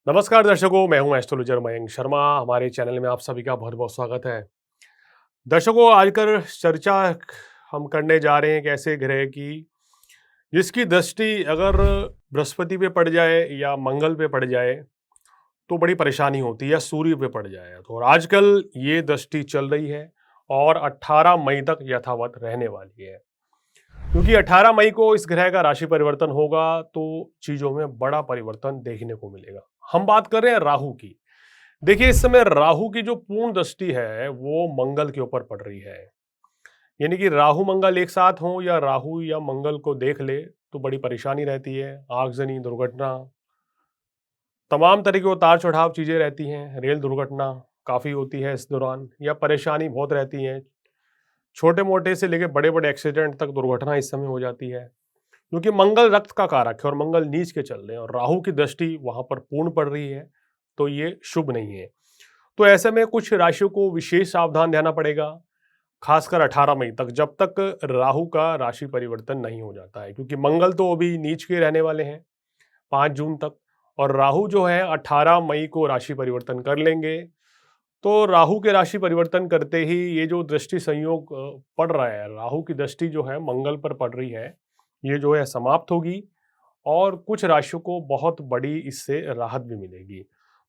नमस्कार दर्शकों, मैं हूं एस्ट्रोलॉजर मयंक शर्मा। हमारे चैनल में आप सभी का बहुत बहुत स्वागत है। दर्शकों, आजकल चर्चा हम करने जा रहे हैं एक ऐसे ग्रह की जिसकी दृष्टि अगर बृहस्पति पे पड़ जाए या मंगल पे पड़ जाए तो बड़ी परेशानी होती है, या सूर्य पे पड़ जाए तो। और आजकल ये दृष्टि चल रही है और 18 मई तक यथावत रहने वाली है, क्योंकि 18 मई को इस ग्रह का राशि परिवर्तन होगा तो चीजों में बड़ा परिवर्तन देखने को मिलेगा। हम बात कर रहे हैं राहु की। देखिए, इस समय राहु की जो पूर्ण दृष्टि है वो मंगल के ऊपर पड़ रही है। यानी कि राहु मंगल एक साथ हो या राहु या मंगल को देख ले तो बड़ी परेशानी रहती है। आगजनी, दुर्घटना, तमाम तरह के उतार चढ़ाव चीजें रहती हैं। रेल दुर्घटना काफी होती है इस दौरान, या परेशानी बहुत रहती है। छोटे मोटे से लेकर बड़े बड़े एक्सीडेंट तक दुर्घटना इस समय हो जाती है, क्योंकि मंगल रक्त का कारक है और मंगल नीच के चल रहे हैं और राहु की दृष्टि वहां पर पूर्ण पड़ रही है, तो ये शुभ नहीं है। तो ऐसे में कुछ राशियों को विशेष सावधान रहना पड़ेगा, खासकर 18 मई तक, जब तक राहु का राशि परिवर्तन नहीं हो जाता है, क्योंकि मंगल तो अभी नीच के रहने वाले हैं 5 जून तक, और राहु जो है 18 मई को राशि परिवर्तन कर लेंगे। तो राहु के राशि परिवर्तन करते ही ये जो दृष्टि संयोग पड़ रहा है, राहु की दृष्टि जो है मंगल पर पड़ रही है, ये जो है समाप्त होगी और कुछ राशियों को बहुत बड़ी इससे राहत भी मिलेगी।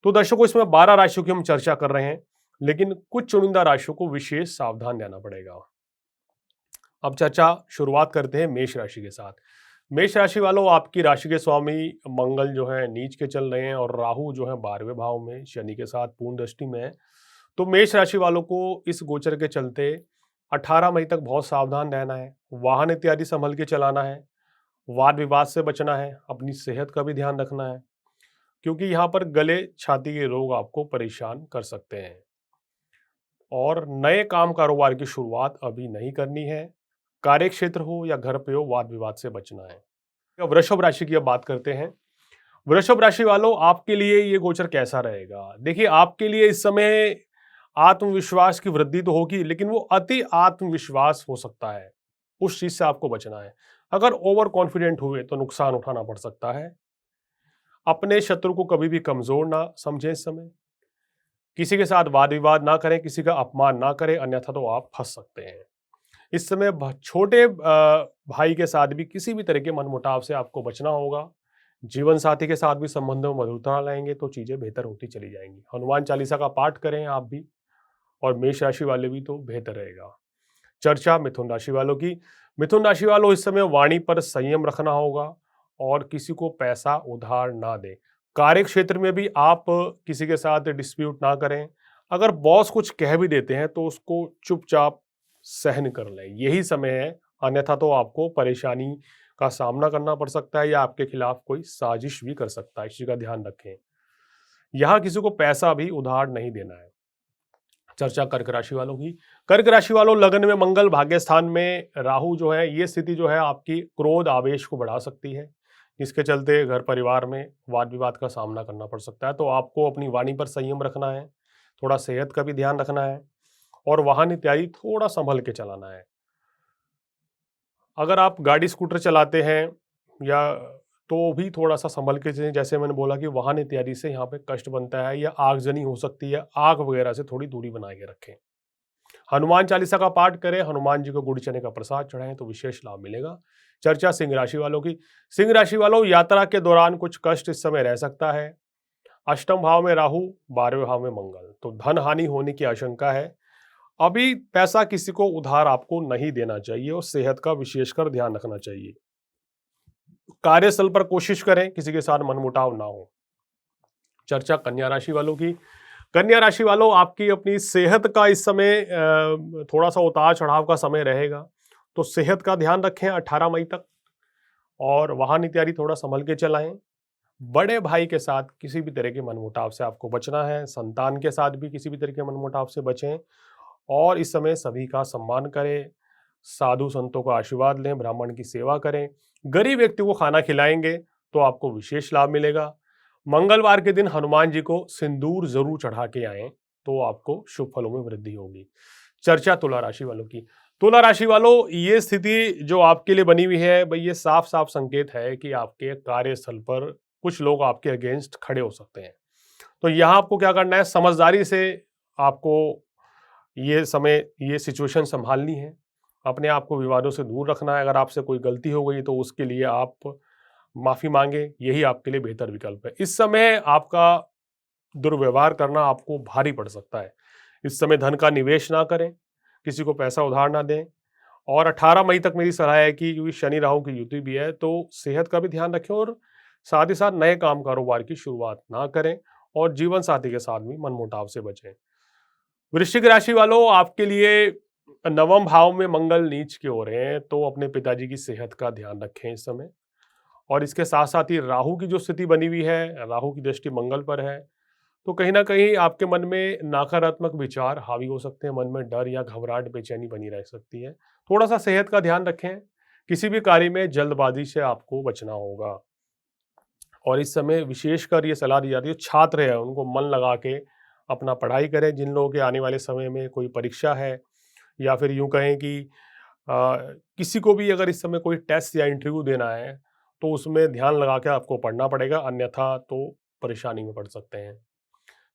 तो दर्शकों, इसमें 12 राशियों की हम चर्चा कर रहे हैं, लेकिन कुछ चुनिंदा राशियों को विशेष सावधान रहना पड़ेगा। अब चर्चा शुरुआत करते हैं मेष राशि के साथ। मेष राशि वालों, आपकी राशि के स्वामी मंगल जो है नीच के चल रहे हैं और राहु जो है 12वें भाव में शनि के साथ पूर्ण दृष्टि में है। तो मेष राशि वालों को इस गोचर के चलते 18 मई तक बहुत सावधान रहना है। वाहन इत्यादि संभल के चलाना है, वाद विवाद से बचना है, अपनी सेहत का भी ध्यान रखना है, क्योंकि यहाँ पर गले छाती के रोग आपको परेशान कर सकते हैं। और नए काम कारोबार की शुरुआत अभी नहीं करनी है। कार्य क्षेत्र हो या घर पे हो, वाद विवाद से बचना है। अब वृषभ राशि की अब बात करते हैं। वृषभ राशि वालों, आपके लिए ये गोचर कैसा रहेगा? देखिए, आपके लिए इस समय आत्मविश्वास की वृद्धि तो होगी, लेकिन वो अति आत्मविश्वास हो सकता है, उस चीज से आपको बचना है। अगर ओवर कॉन्फिडेंट हुए तो नुकसान उठाना पड़ सकता है। अपने शत्रु को कभी भी कमजोर ना समझें इस समय। किसी के साथ वाद विवाद ना करें, किसी का अपमान ना करें, अन्यथा तो आप फंस सकते हैं। इस समय छोटे भाई के साथ भी किसी भी तरह के मनमुटाव से आपको बचना होगा। जीवन साथी के साथ भी संबंधों में मधुरता लाएंगे तो चीजें बेहतर होती चली जाएंगी। हनुमान चालीसा का पाठ करें आप भी, और मेष राशि वाले भी, तो बेहतर रहेगा। चर्चा मिथुन राशि वालों की। मिथुन राशि वालों, इस समय वाणी पर संयम रखना होगा और किसी को पैसा उधार ना दें। कार्य क्षेत्र में भी आप किसी के साथ डिस्प्यूट ना करें। अगर बॉस कुछ कह भी देते हैं तो उसको चुपचाप सहन कर लें, यही समय है। अन्यथा तो आपको परेशानी का सामना करना पड़ सकता है या आपके खिलाफ कोई साजिश भी कर सकता है, इस चीज का ध्यान रखें। यहाँ किसी को पैसा भी उधार नहीं देना है। चर्चा कर्क राशि वालों की। कर्क राशि वालों, लगन में मंगल, भाग्य स्थान में राहु जो है, ये स्थिति जो है आपकी क्रोध आवेश को बढ़ा सकती है, जिसके चलते घर परिवार में वाद विवाद का सामना करना पड़ सकता है। तो आपको अपनी वाणी पर संयम रखना है, थोड़ा सेहत का भी ध्यान रखना है और वाहन इत्यादि थोड़ा संभल के चलाना है। अगर आप गाड़ी स्कूटर चलाते हैं या तो भी थोड़ा सा संभल के चलें। जैसे मैंने बोला कि वाहन इत्यादि से यहाँ पे कष्ट बनता है या आगजनी हो सकती है, आग वगैरह से थोड़ी दूरी बना के रखें। हनुमान चालीसा का पाठ करें, हनुमान जी को गुड़ चने का प्रसाद चढ़ाएं तो विशेष लाभ मिलेगा। चर्चा सिंह राशि वालों की। सिंह राशि वालों, यात्रा के दौरान कुछ कष्ट इस समय रह सकता है। अष्टम भाव में राहु, 12वें भाव में मंगल, तो धन हानि होने की आशंका है। अभी पैसा किसी को उधार आपको नहीं देना चाहिए और सेहत का विशेषकर ध्यान रखना चाहिए। कार्यस्थल पर कोशिश करें किसी के साथ मनमुटाव ना हो। चर्चा कन्या राशि वालों की। कन्या राशि वालों, आपकी अपनी सेहत का इस समय थोड़ा सा उतार चढ़ाव का समय रहेगा, तो सेहत का ध्यान रखें 18 मई तक और वाहन इत्यादि थोड़ा संभल के चलाएं। बड़े भाई के साथ किसी भी तरह के मनमुटाव से आपको बचना है। संतान के साथ भी किसी भी तरह के मनमुटाव से बचें और इस समय सभी का सम्मान करें, साधु संतों का आशीर्वाद लें, ब्राह्मण की सेवा करें। गरीब व्यक्ति को खाना खिलाएंगे तो आपको विशेष लाभ मिलेगा। मंगलवार के दिन हनुमान जी को सिंदूर जरूर चढ़ा के आएं तो आपको शुभ फलों में वृद्धि होगी। चर्चा तुला राशि वालों की। तुला राशि वालों, ये स्थिति जो आपके लिए बनी हुई है भाई, ये साफ साफ संकेत है कि आपके कार्यस्थल पर कुछ लोग आपके अगेंस्ट खड़े हो सकते हैं। तो यहाँ आपको क्या करना है, समझदारी से आपको ये समय, ये सिचुएशन संभालनी है। अपने आप को विवादों से दूर रखना है। अगर आपसे कोई गलती हो गई तो उसके लिए आप माफ़ी मांगे, यही आपके लिए बेहतर विकल्प है। इस समय आपका दुर्व्यवहार करना आपको भारी पड़ सकता है। इस समय धन का निवेश ना करें, किसी को पैसा उधार ना दें। और 18 मई तक मेरी सलाह है कि क्योंकि शनि राहु की युति भी है, तो सेहत का भी ध्यान रखें और साथ ही साथ नए काम कारोबार की शुरुआत ना करें और जीवन साथी के साथ भी मनमुटाव से बचें। वृश्चिक राशि वालों, आपके लिए नवम भाव में मंगल नीच की ओर है, तो अपने पिताजी की सेहत का ध्यान रखें इस समय। और इसके साथ साथ ही राहु की जो स्थिति बनी हुई है, राहु की दृष्टि मंगल पर है, तो कहीं ना कहीं आपके मन में नकारात्मक विचार हावी हो सकते हैं। मन में डर या घबराहट, बेचैनी बनी रह सकती है। थोड़ा सा सेहत का ध्यान रखें। किसी भी कार्य में जल्दबाजी से आपको बचना होगा। और इस समय विशेषकर ये सलाह दी जाती है, छात्र है उनको मन लगा के अपना पढ़ाई करें। जिन लोगों के आने वाले समय में कोई परीक्षा है या फिर यूं कहें कि किसी को भी अगर इस समय कोई टेस्ट या इंटरव्यू देना है तो उसमें ध्यान लगा के आपको पढ़ना पड़ेगा, अन्यथा तो परेशानी में पड़ सकते हैं।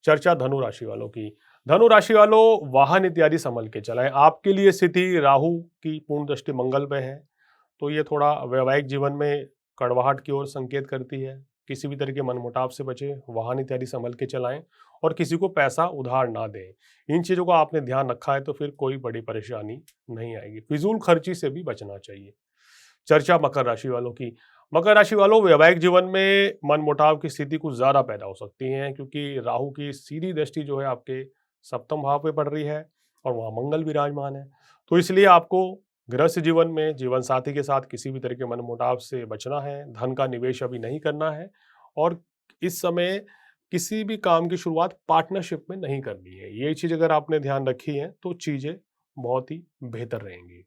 चर्चा धनु राशि वालों की। धनु राशि वालों, वाहन इत्यादि संभल के चलाएं। आपके लिए स्थिति राहु की पूर्ण दृष्टि मंगल पे है, तो ये थोड़ा वैवाहिक जीवन में कड़वाहट की ओर संकेत करती है। किसी भी तरह के मनमुटाव से बचें, वाहन इत्यादि संभल के चलाएं और किसी को पैसा उधार ना दें। इन चीज़ों का आपने ध्यान रखा है तो फिर कोई बड़ी परेशानी नहीं आएगी। फिजूल खर्ची से भी बचना चाहिए। चर्चा मकर राशि वालों की। मकर राशि वालों, वैवाहिक जीवन में मनमुटाव की स्थिति कुछ ज़्यादा पैदा हो सकती है, क्योंकि राहु की सीधी दृष्टि जो है आपके सप्तम भाव पे पड़ रही है और वहाँ मंगल विराजमान है। तो इसलिए आपको गृहस्थ जीवन में जीवन साथी के साथ किसी भी तरह के मनमुटाव से बचना है। धन का निवेश अभी नहीं करना है और इस समय किसी भी काम की शुरुआत पार्टनरशिप में नहीं करनी है। ये चीज़ अगर आपने ध्यान रखी है तो चीज़ें बहुत ही बेहतर रहेंगी।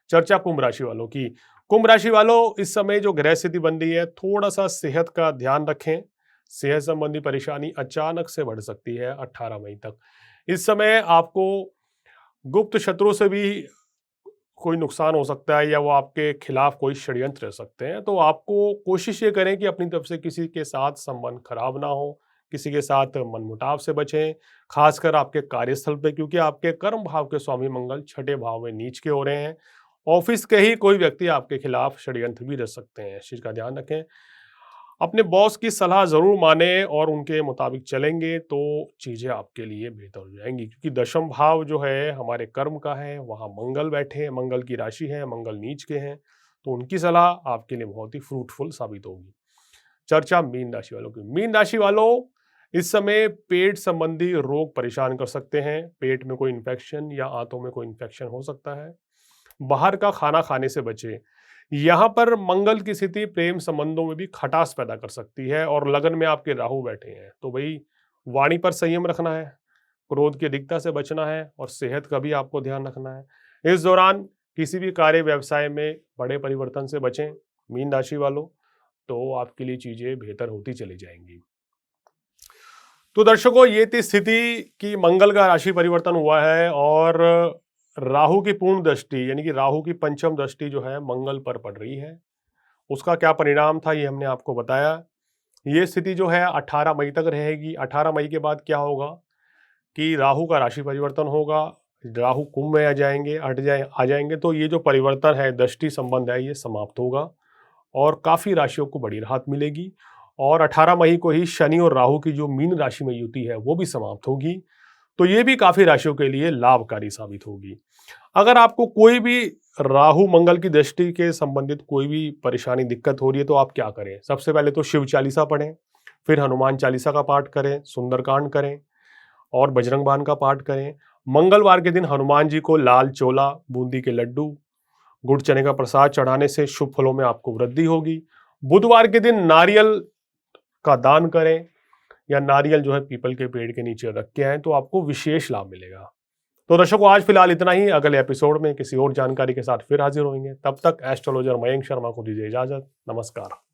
चर्चा कुंभ राशि वालों की। कुंभ राशि वालों, इस समय जो ग्रह स्थिति बन रही है, थोड़ा सा सेहत का ध्यान रखें। सेहत संबंधी परेशानी अचानक से बढ़ सकती है 18 मई तक। इस समय आपको गुप्त शत्रु से भी कोई नुकसान हो सकता है या वो आपके खिलाफ कोई षड्यंत्र रह सकते हैं। तो आपको कोशिश ये करें कि अपनी तरफ से किसी के साथ संबंध खराब ना हो, किसी के साथ मनमुटाव से बचें, खासकर आपके कार्यस्थल पे, क्योंकि आपके कर्म भाव के स्वामी मंगल छठे भाव में नीच के हो रहे हैं। ऑफिस के ही कोई व्यक्ति आपके खिलाफ षड्यंत्र भी रच सकते हैं। इस चीज़ का ध्यान रखें। अपने बॉस की सलाह ज़रूर मानें और उनके मुताबिक चलेंगे तो चीज़ें आपके लिए बेहतर हो जाएंगी, क्योंकि दशम भाव जो है हमारे कर्म का है, वहाँ मंगल बैठे हैं, मंगल की राशि है, मंगल नीच के हैं, तो उनकी सलाह आपके लिए बहुत ही फ्रूटफुल साबित होगी। चर्चा मीन राशि वालों की। मीन राशि वालों, इस समय पेट संबंधी रोग परेशान कर सकते हैं। पेट में कोई इन्फेक्शन या आंतों में कोई इन्फेक्शन हो सकता है। बाहर का खाना खाने से बचें। यहाँ पर मंगल की स्थिति प्रेम संबंधों में भी खटास पैदा कर सकती है और लगन में आपके राहु बैठे हैं, तो भाई वाणी पर संयम रखना है, क्रोध की अधिकता से बचना है और सेहत का भी आपको ध्यान रखना है। इस दौरान किसी भी कार्य व्यवसाय में बड़े परिवर्तन से बचें मीन राशि वालों, तो आपके लिए चीजें बेहतर होती चली जाएंगी। तो दर्शकों, ये थी स्थिति कि मंगल का राशि परिवर्तन हुआ है और राहु की पूर्ण दृष्टि यानी कि राहु की पंचम दृष्टि जो है मंगल पर पड़ रही है। उसका क्या परिणाम था ये हमने आपको बताया। ये स्थिति जो है 18 मई तक रहेगी। 18 मई के बाद क्या होगा कि राहु का राशि परिवर्तन होगा, राहु कुंभ में आ जाएंगे, तो ये जो परिवर्तन है, दृष्टि संबंध है, ये समाप्त होगा और काफ़ी राशियों को बड़ी राहत मिलेगी। और 18 मई को ही शनि और राहु की जो मीन राशि में युति है वो भी समाप्त होगी, तो ये भी काफ़ी राशियों के लिए लाभकारी साबित होगी। अगर आपको कोई भी राहु मंगल की दृष्टि के संबंधित कोई भी परेशानी, दिक्कत हो रही है, तो आप क्या करें? सबसे पहले तो शिव चालीसा पढ़ें, फिर हनुमान चालीसा का पाठ करें, सुंदरकांड करें और बजरंग बाण का पाठ करें। मंगलवार के दिन हनुमान जी को लाल चोला, बूंदी के लड्डू, गुड़ चने का प्रसाद चढ़ाने से शुभ फलों में आपको वृद्धि होगी। बुधवार के दिन नारियल का दान करें या नारियल जो है पीपल के पेड़ के नीचे रख के आए, तो आपको विशेष लाभ मिलेगा। तो दर्शकों, आज फिलहाल इतना ही। अगले एपिसोड में किसी और जानकारी के साथ फिर हाजिर होंगे। तब तक एस्ट्रोलॉजर मयंक शर्मा को दीजिए इजाजत। नमस्कार।